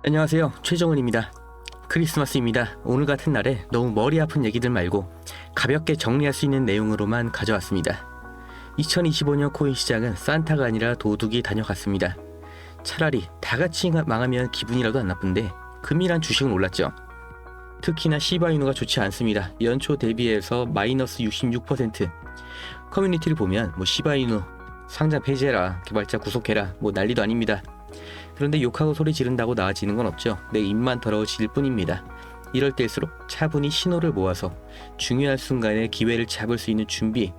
안녕하세요, 최정은입니다. 크리스마스입니다. 오늘 같은 날에 너무 머리 아픈 얘기들 말고 가볍게 정리할 수 있는 내용으로만 가져왔습니다. 2025년 코인 시장은 산타가 아니라 도둑이 다녀갔습니다. 차라리 다 같이 망하면 기분이라도 안 나쁜데 금이란 주식은 올랐죠. 특히나 시바이누가 좋지 않습니다. 연초 대비해서 마이너스 66%. 커뮤니티를 보면 시바이누 상장 폐지해라, 개발자 구속해라, 난리도 아닙니다. 그런데 욕하고 소리 지른다고 나아지는 건 없죠. 내 입만 더러워질 뿐입니다. 이럴 때일수록 차분히 신호를 모아서 중요한 순간에 기회를 잡을 수 있는 준비,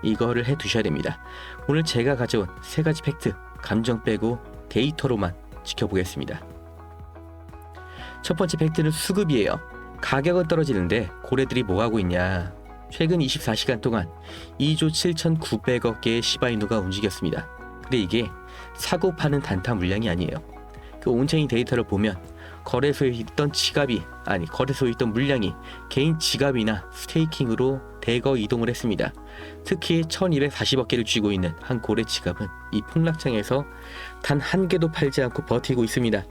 이거를 해두셔야 됩니다. 오늘 제가 가져온 3가지 팩트, 감정 빼고 데이터로만 지켜보겠습니다. 첫 번째 팩트는 수급이에요. 가격은 떨어지는데 고래들이 뭐하고 있냐. 최근 24시간 동안 2조 7,900억 개의 시바이누가 움직였습니다. 근데 이게 사고 파는 단타 물량이 아니에요. 그 온체인 데이터를 보면 거래소에 있던 거래소에 있던 물량이 개인 지갑이나 스테이킹으로 대거 이동을 했습니다. 특히 1240억 개를 쥐고 있는 한 고래 지갑은 이 폭락장에서 단 한 개도 팔지 않고 버티고 있습니다.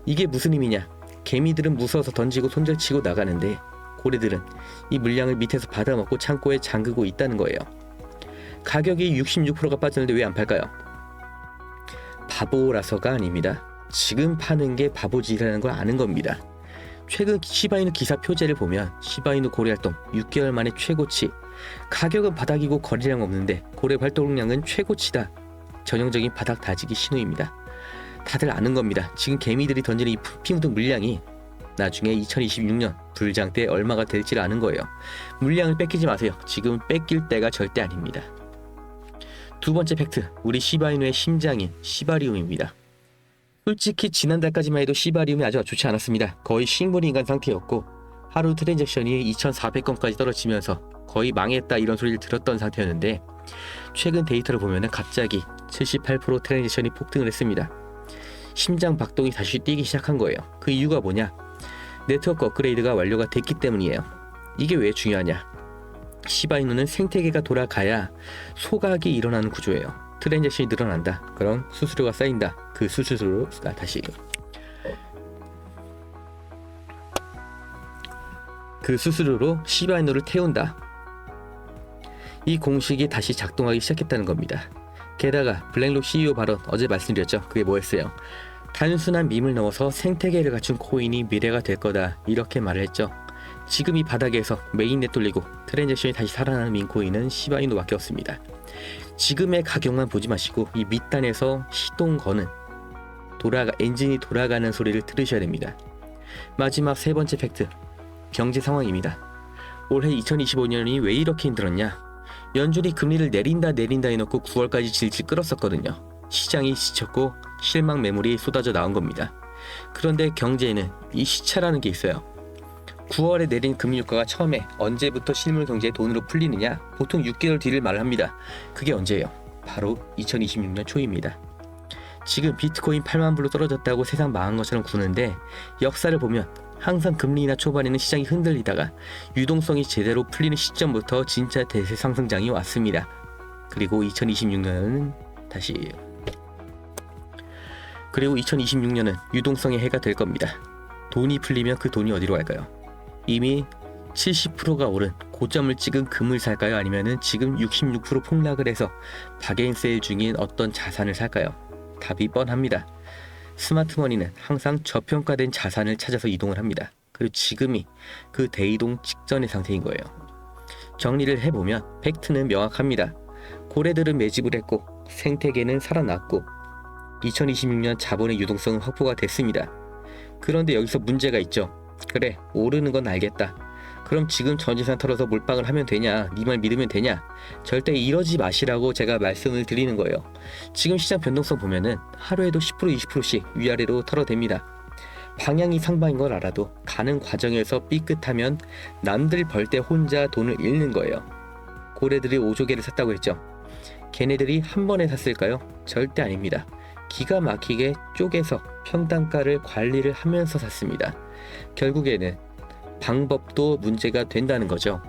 이게 무슨 의미냐? 개미들은 무서워서 던지고 손절치고 나가는데 고래들은 이 물량을 밑에서 받아먹고 창고에 잠그고 있다는 거예요. 가격이 66%가 빠졌는데 왜 안 팔까요? 바보라서가 아닙니다. 지금 파는 게 바보짓이라는 걸 아는 겁니다. 최근 시바이누 기사 표제를 보면 시바이누 고래 활동 6개월 만에 최고치, 가격은 바닥이고 거래량 없는데 고래 활동량은 최고치다. 전형적인 바닥 다지기 신호입니다. 다들 아는 겁니다. 지금 개미들이 던지는 이 피 묻은 물량이 나중에 2026년 불장 때 얼마가 될지를 아는 거예요. 물량을 뺏기지 마세요. 지금 뺏길 때가 절대 아닙니다. 두 번째 팩트, 우리 시바이누의 심장인 시바리움입니다. 솔직히 지난달까지만 해도 시바리움이 아주 좋지 않았습니다. 거의 식물인간 상태였고 하루 트랜잭션이 2,400건까지 떨어지면서 거의 망했다 이런 소리를 들었던 상태였는데 최근 데이터를 보면 갑자기 78% 트랜잭션이 폭등을 했습니다. 심장 박동이 다시 뛰기 시작한 거예요. 그 이유가 뭐냐? 네트워크 업그레이드가 완료가 됐기 때문이에요. 이게 왜 중요하냐? 시바이누는 생태계가 돌아가야 소각이 일어나는 구조예요. 트랜잭션이 늘어난다. 그럼 수수료가 쌓인다. 그 수수료로 그 수수료로 시바이누를 태운다. 이 공식이 다시 작동하기 시작했다는 겁니다. 게다가 블랙록 CEO 발언 어제 말씀드렸죠. 그게 뭐였어요? 단순한 밈을 넘어서 생태계를 갖춘 코인이 미래가 될 거다. 이렇게 말을 했죠. 지금 이 바닥에서 메인넷 돌리고 트랜잭션이 다시 살아나는 밈코인은 시바이누밖에 없습니다. 지금의 가격만 보지 마시고 이 밑단에서 시동 거는 엔진이 돌아가는 소리를 들으셔야 됩니다. 마지막 3번째 팩트, 경제 상황입니다. 올해 2025년이 왜 이렇게 힘들었냐? 연준이 금리를 내린다 해놓고 9월까지 질질 끌었었거든요. 시장이 지쳤고 실망 매물이 쏟아져 나온 겁니다. 그런데 경제에는 이 시차라는 게 있어요. 9월에 내린 금리효과가 처음에 언제부터 실물 경제에 돈으로 풀리느냐? 보통 6개월 뒤를 말을 합니다. 그게 언제예요? 바로 2026년 초입니다. 지금 비트코인 8만 불로 떨어졌다고 세상 망한 것처럼 구는데 역사를 보면 항상 금리 인하 초반에는 시장이 흔들리다가 유동성이 제대로 풀리는 시점부터 진짜 대세 상승장이 왔습니다. 그리고 2026년은 그리고 2026년은 유동성의 해가 될 겁니다. 돈이 풀리면 그 돈이 어디로 갈까요? 이미 70%가 오른 고점을 찍은 금을 살까요? 아니면은 지금 66% 폭락을 해서 바게인 세일 중인 어떤 자산을 살까요? 답이 뻔합니다. 스마트머니는 항상 저평가된 자산을 찾아서 이동을 합니다. 그리고 지금이 그 대이동 직전의 상태인 거예요. 정리를 해보면 팩트는 명확합니다. 고래들은 매집을 했고 생태계는 살아났고 2026년 자본의 유동성은 확보가 됐습니다. 그런데 여기서 문제가 있죠. 그래, 오르는 건 알겠다. 그럼 지금 전재산 털어서 몰빵을 하면 되냐? 네 말 믿으면 되냐? 절대 이러지 마시라고 제가 말씀을 드리는 거예요. 지금 시장 변동성 보면은 하루에도 10% 20%씩 위아래로 털어댑니다. 방향이 상방인 걸 알아도 가는 과정에서 삐끗하면 남들 벌 때 혼자 돈을 잃는 거예요. 고래들이 5조 개를 샀다고 했죠. 걔네들이 한 번에 샀을까요? 절대 아닙니다. 기가 막히게 쪼개서 평단가를 관리를 하면서 샀습니다. 결국에는 방법도 문제가 된다는 거죠.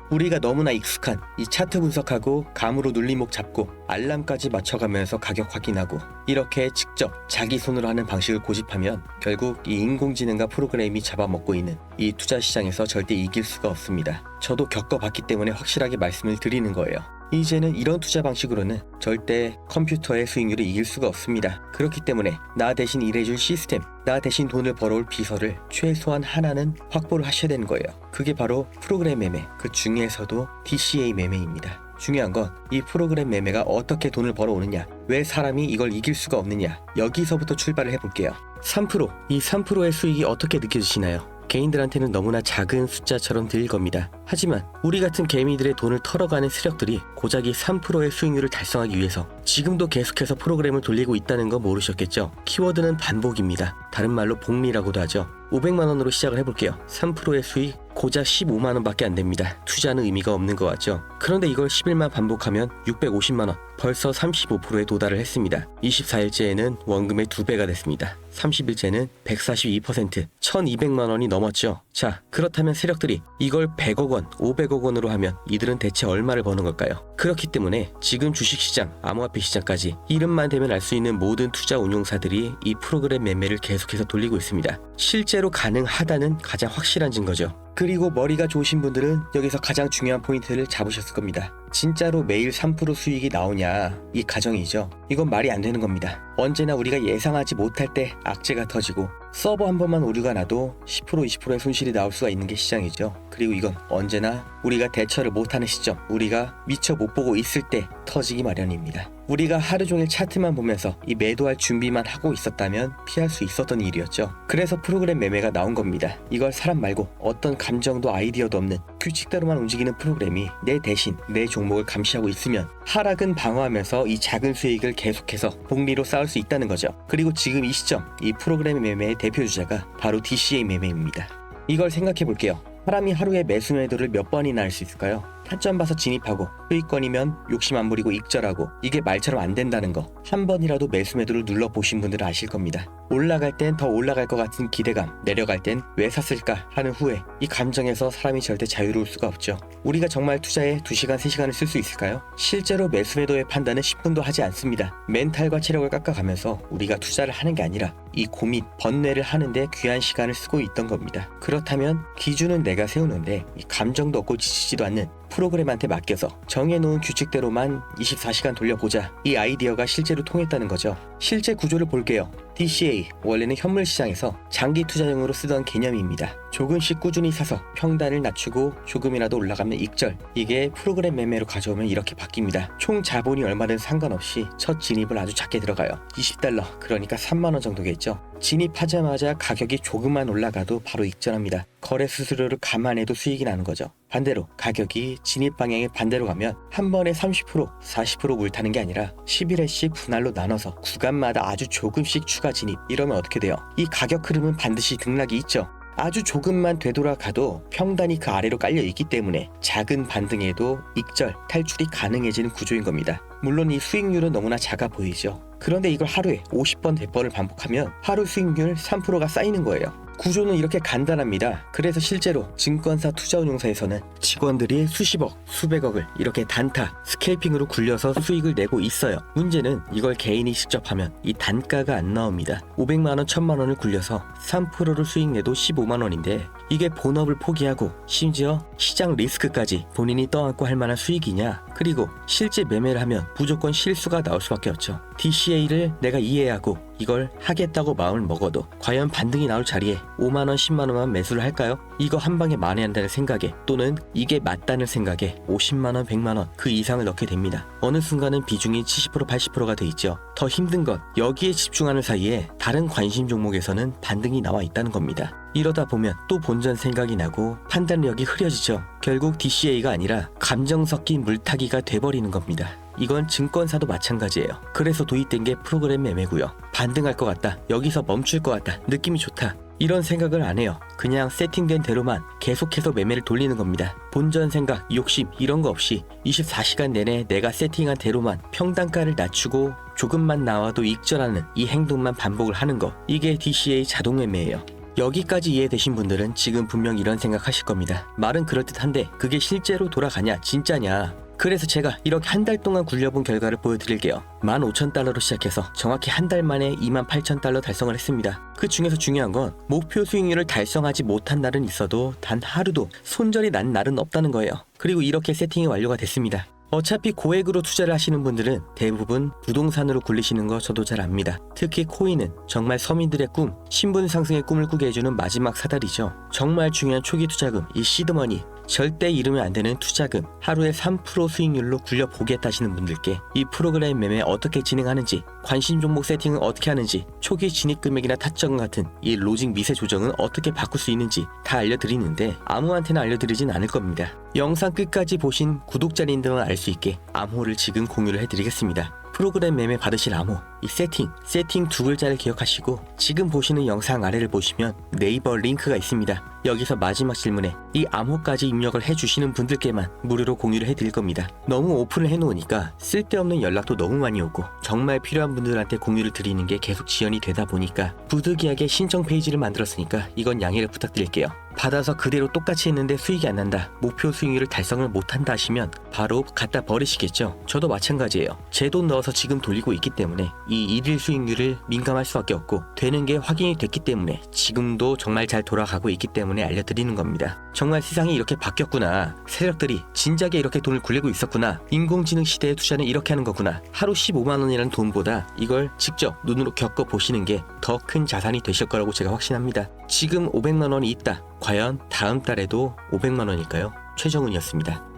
우리가 너무나 익숙한 이 차트 분석하고 감으로 눌림목 잡고 알람까지 맞춰가면서 가격 확인하고 이렇게 직접 자기 손으로 하는 방식을 고집하면 결국 이 인공지능과 프로그램이 잡아먹고 있는 이 투자 시장에서 절대 이길 수가 없습니다. 저도 겪어봤기 때문에 확실하게 말씀을 드리는 거예요. 이제는 이런 투자 방식으로는 절대 컴퓨터의 수익률을 이길 수가 없습니다. 그렇기 때문에 나 대신 일해줄 시스템, 나 대신 돈을 벌어올 비서를 최소한 하나는 확보를 하셔야 되는 거예요. 그게 바로 프로그램 매매, 그 중에서도 DCA 매매입니다. 중요한 건 이 프로그램 매매가 어떻게 돈을 벌어오느냐, 왜 사람이 이걸 이길 수가 없느냐, 여기서부터 출발을 해볼게요. 3%, 이 3%의 수익이 어떻게 느껴지시나요? 개인들한테는 너무나 작은 숫자처럼 들릴 겁니다. 하지만 우리 같은 개미들의 돈을 털어가는 세력들이 고작 이 3%의 수익률을 달성하기 위해서 지금도 계속해서 프로그램을 돌리고 있다는 거 모르셨겠죠? 키워드는 반복입니다. 다른 말로 복리라고도 하죠. 500만원으로 시작을 해볼게요. 3%의 수익 고작 15만원 밖에 안 됩니다. 투자는 의미가 없는 것 같죠? 그런데 이걸 10일만 반복하면 650만원, 벌써 35%에 도달을 했습니다. 24일째에는 원금의 2배가 됐습니다. 30일째는 142%, 1200만원이 넘었죠. 자, 그렇다면 세력들이 이걸 100억 원, 500억 원으로 하면 이들은 대체 얼마를 버는 걸까요? 그렇기 때문에 지금 주식시장, 암호화폐 시장까지 이름만 대면 알 수 있는 모든 투자 운용사들이 이 프로그램 매매를 계속해서 돌리고 있습니다. 실제로 가능하다는 가장 확실한 증거죠. 그리고 머리가 좋으신 분들은 여기서 가장 중요한 포인트를 잡으셨을 겁니다. 진짜로 매일 3% 수익이 나오냐, 이 가정이죠. 이건 말이 안 되는 겁니다. 언제나 우리가 예상하지 못할 때 악재가 터지고 서버 한 번만 오류가 나도 10% 20%의 손실이 나올 수가 있는 게 시장이죠. 그리고 이건 언제나 우리가 대처를 못하는 시점, 우리가 미처 못 보고 있을 때 터지기 마련입니다. 우리가 하루 종일 차트만 보면서 이 매도할 준비만 하고 있었다면 피할 수 있었던 일이었죠. 그래서 프로그램 매매가 나온 겁니다. 이걸 사람 말고 어떤 감정도 아이디어도 없는 규칙대로만 움직이는 프로그램이 내 대신 내 종목을 감시하고 있으면 하락은 방어하면서 이 작은 수익을 계속해서 복리로 쌓을 수 있다는 거죠. 그리고 지금 이 시점, 이 프로그램 매매의 대표 주자가 바로 DCA 매매입니다. 이걸 생각해 볼게요. 사람이 하루에 매수 매도를 몇 번이나 할 수 있을까요? 타점 봐서 진입하고 수익권이면 욕심 안 부리고 익절하고, 이게 말처럼 안 된다는 거 한 번이라도 매수 매도를 눌러보신 분들은 아실 겁니다. 올라갈 땐 더 올라갈 것 같은 기대감, 내려갈 땐 왜 샀을까 하는 후회, 이 감정에서 사람이 절대 자유로울 수가 없죠. 우리가 정말 투자에 2시간 3시간을 쓸 수 있을까요? 실제로 매수 매도의 판단은 10분도 하지 않습니다. 멘탈과 체력을 깎아가면서 우리가 투자를 하는 게 아니라 이 고민, 번뇌를 하는데 귀한 시간을 쓰고 있던 겁니다. 그렇다면 기준은 내가 세우는데 이 감정도 없고 지치지도 않는 프로그램한테 맡겨서 정해놓은 규칙대로만 24시간 돌려보자, 이 아이디어가 실제로 통했다는 거죠. 실제 구조를 볼게요. DCA, 원래는 현물 시장에서 장기 투자용으로 쓰던 개념입니다. 조금씩 꾸준히 사서 평단을 낮추고 조금이라도 올라가면 익절, 이게 프로그램 매매로 가져오면 이렇게 바뀝니다. 총 자본이 얼마든 상관없이 첫 진입을 아주 작게 들어가요. $20, 그러니까 3만원 정도겠죠. 진입하자마자 가격이 조금만 올라가도 바로 익절합니다. 거래 수수료를 감안해도 수익이 나는 거죠. 반대로 가격이 진입 방향의 반대로 가면 한 번에 30%, 40% 물타는 게 아니라 11회씩 분할로 나눠서 구간마다 아주 조금씩 추가 진입, 이러면 어떻게 돼요? 이 가격 흐름은 반드시 등락이 있죠. 아주 조금만 되돌아가도 평단이 그 아래로 깔려 있기 때문에 작은 반등에도 익절, 탈출이 가능해지는 구조인 겁니다. 물론 이 수익률은 너무나 작아 보이죠. 그런데 이걸 하루에 50번, 100번을 반복하면 하루 수익률 3%가 쌓이는 거예요. 구조는 이렇게 간단합니다. 그래서 실제로 증권사 투자운용사에서는 직원들이 수십억, 수백억을 이렇게 단타, 스케이핑으로 굴려서 수익을 내고 있어요. 문제는 이걸 개인이 직접 하면 이 단가가 안 나옵니다. 500만원, 1000만원을 굴려서 3%를 수익 내도 15만원인데 이게 본업을 포기하고 심지어 시장 리스크까지 본인이 떠안고 할 만한 수익이냐? 그리고 실제 매매를 하면 무조건 실수가 나올 수밖에 없죠. DCA를 내가 이해하고 이걸 하겠다고 마음을 먹어도 과연 반등이 나올 자리에 5만원, 10만원만 매수를 할까요? 이거 한 방에 만회한다는 생각에, 또는 이게 맞다는 생각에 50만원, 100만원 그 이상을 넣게 됩니다. 어느 순간은 비중이 70%, 80%가 돼 있죠. 더 힘든 건 여기에 집중하는 사이에 다른 관심 종목에서는 반등이 나와 있다는 겁니다. 이러다 보면 또 본전 생각이 나고 판단력이 흐려지죠. 결국 DCA가 아니라 감정 섞인 물타기가 돼버리는 겁니다. 이건 증권사도 마찬가지예요. 그래서 도입된 게 프로그램 매매고요. 반등할 것 같다, 여기서 멈출 것 같다, 느낌이 좋다, 이런 생각을 안 해요. 그냥 세팅된 대로만 계속해서 매매를 돌리는 겁니다. 본전 생각, 욕심 이런 거 없이 24시간 내내 내가 세팅한 대로만 평단가를 낮추고 조금만 나와도 익절하는 이 행동만 반복을 하는 거, 이게 DCA 자동 매매예요. 여기까지 이해되신 분들은 지금 분명 이런 생각 하실 겁니다. 말은 그럴듯한데 그게 실제로 돌아가냐, 진짜냐? 그래서 제가 이렇게 한 달 동안 굴려본 결과를 보여드릴게요. 15,000달러로 시작해서 정확히 한 달 만에 28,000달러 달성을 했습니다. 그 중에서 중요한 건 목표 수익률을 달성하지 못한 날은 있어도 단 하루도 손절이 난 날은 없다는 거예요. 그리고 이렇게 세팅이 완료가 됐습니다. 어차피 고액으로 투자를 하시는 분들은 대부분 부동산으로 굴리시는 거 저도 잘 압니다. 특히 코인은 정말 서민들의 꿈, 신분 상승의 꿈을 꾸게 해주는 마지막 사다리죠. 정말 중요한 초기 투자금, 이 시드머니, 절대 잃으면 안 되는 투자금, 하루에 3% 수익률로 굴려보겠다 하시는 분들께 이 프로그램 매매 어떻게 진행하는지, 관심 종목 세팅은 어떻게 하는지, 초기 진입 금액이나 타점 같은 이 로직 미세 조정은 어떻게 바꿀 수 있는지 다 알려드리는데 아무한테나 알려드리진 않을 겁니다. 영상 끝까지 보신 구독자님들만 알 수 있게 암호를 지금 공유를 해드리겠습니다. 프로그램 매매 받으실 암호, 이 세팅 두 글자를 기억하시고 지금 보시는 영상 아래를 보시면 네이버 링크가 있습니다. 여기서 마지막 질문에 이 암호까지 입력을 해주시는 분들께만 무료로 공유를 해드릴 겁니다. 너무 오픈을 해놓으니까 쓸데없는 연락도 너무 많이 오고 정말 필요한 분들한테 공유를 드리는 게 계속 지연이 되다 보니까 부득이하게 신청 페이지를 만들었으니까 이건 양해를 부탁드릴게요. 받아서 그대로 똑같이 했는데 수익이 안 난다, 목표 수익률을 달성을 못한다 하시면 바로 갖다 버리시겠죠. 저도 마찬가지예요. 제 돈 넣어서 지금 돌리고 있기 때문에 이 일일 수익률을 민감할 수밖에 없고 되는 게 확인이 됐기 때문에 지금도 정말 잘 돌아가고 있기 때문에 알려드리는 겁니다. 정말 세상이 이렇게 바뀌었구나, 세력들이 진작에 이렇게 돈을 굴리고 있었구나, 인공지능 시대의 투자는 이렇게 하는 거구나, 하루 15만원이라는 돈보다 이걸 직접 눈으로 겪어보시는 게 더 큰 자산이 되실 거라고 제가 확신합니다. 지금 500만원이 있다, 과연 다음 달에도 500만원일까요? 최정훈이었습니다.